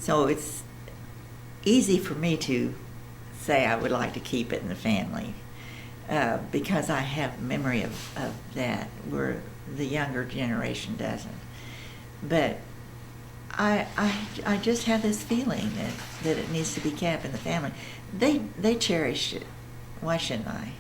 So it's easy for me to say I would like to keep it in the family because I have memory of that, where the younger generation doesn't. But I just have this feeling that it needs to be kept in the family. They cherish it. Why shouldn't I?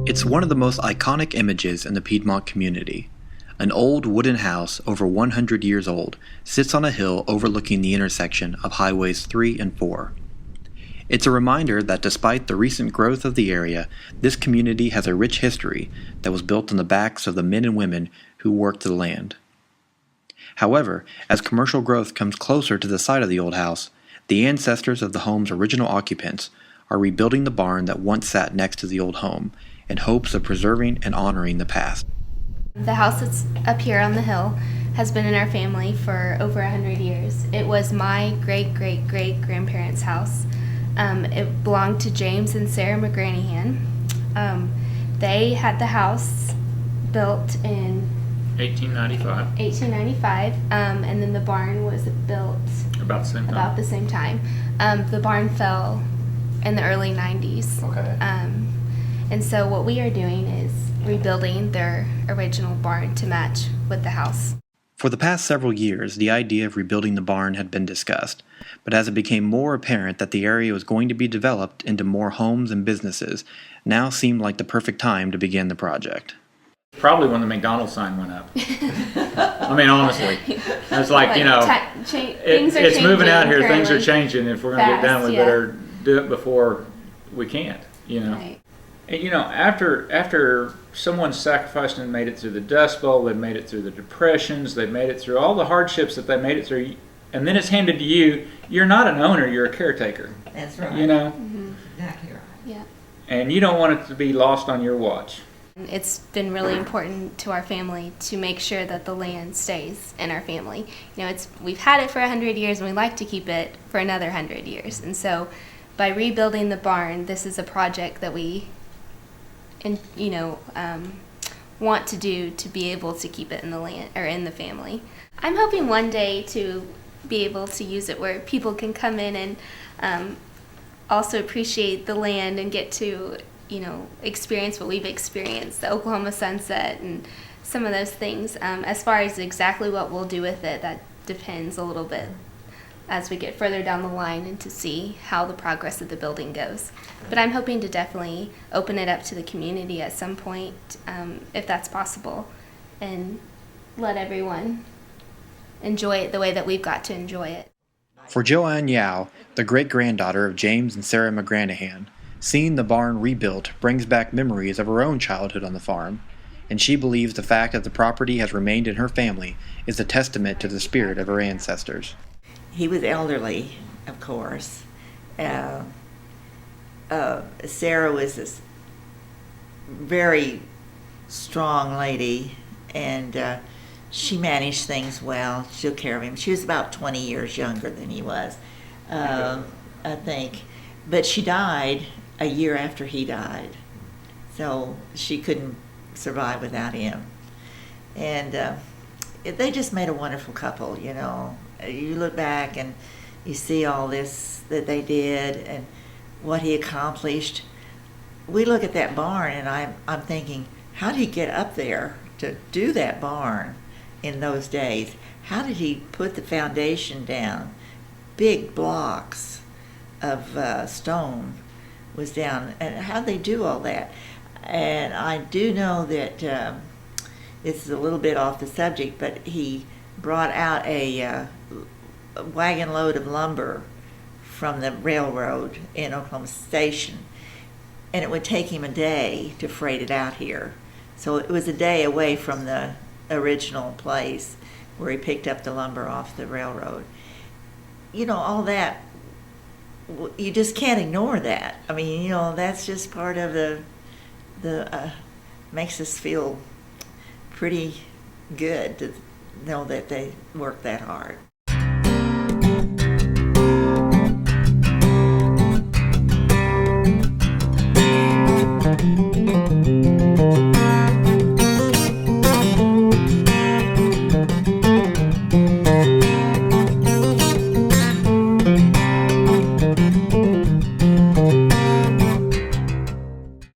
It's one of the most iconic images in the Piedmont community. An old wooden house over 100 years old sits on a hill overlooking the intersection of Highways 3 and 4. It's a reminder that despite the recent growth of the area, this community has a rich history that was built on the backs of the men and women who worked the land. However, as commercial growth comes closer to the site of the old house, the ancestors of the home's original occupants are rebuilding the barn that once sat next to the old home, in hopes of preserving and honoring the past. The house that's up here on the hill has been in our family for over 100 years. It was my great-great-great-grandparents' house. It belonged to James and Sarah McGranahan. They had the house built in 1895, and then the barn was built about the same time. The barn fell in the early 90s. Okay. And so what we are doing is rebuilding their original barn to match with the house. For the past several years, the idea of rebuilding the barn had been discussed, but as it became more apparent that the area was going to be developed into more homes and businesses, now seemed like the perfect time to begin the project. Probably when the McDonald's sign went up. I mean, honestly. It's like, you know, it's moving out here, things are changing. If we're going to get done, we better do it before we can't, you know. Right. And, you know, after someone sacrificed and made it through the Dust Bowl, they made it through the depressions, they made it through all the hardships that they made it through, and then it's handed to you, you're not an owner, you're a caretaker. That's right. You know? Mm-hmm. Exactly right. Yeah. And you don't want it to be lost on your watch. It's been really important to our family to make sure that the land stays in our family. You know, we've had it for 100 years and we like to keep it for another 100 years. And so by rebuilding the barn, this is a project that we want to do to be able to keep it in the land or in the family. I'm hoping one day to be able to use it where people can come in and also appreciate the land and get to, you know, experience what we've experienced, the Oklahoma sunset and some of those things. As far as exactly what we'll do with it, that depends a little bit as we get further down the line and to see how the progress of the building goes. But I'm hoping to definitely open it up to the community at some point, if that's possible, and let everyone enjoy it the way that we've got to enjoy it. For Joanne Yao, the great-granddaughter of James and Sarah McGranahan, seeing the barn rebuilt brings back memories of her own childhood on the farm, and she believes the fact that the property has remained in her family is a testament to the spirit of her ancestors. He was elderly, of course. Sarah was this very strong lady, and she managed things well. She took care of him. She was about 20 years younger than he was, I think. But she died a year after he died, so she couldn't survive without him. And they just made a wonderful couple, you know. You look back and you see all this that they did and what he accomplished. We look at that barn and I'm thinking, how did he get up there to do that barn in those days? How did he put the foundation down? Big blocks of stone was down, and how'd they do all that? And I do know that this is a little bit off the subject, but he brought out a wagon load of lumber from the railroad in Oklahoma Station, and it would take him a day to freight it out here. So it was a day away from the original place where he picked up the lumber off the railroad. You know, all that, you just can't ignore that. I mean, you know, that's just part of makes us feel pretty good to know that they work that hard.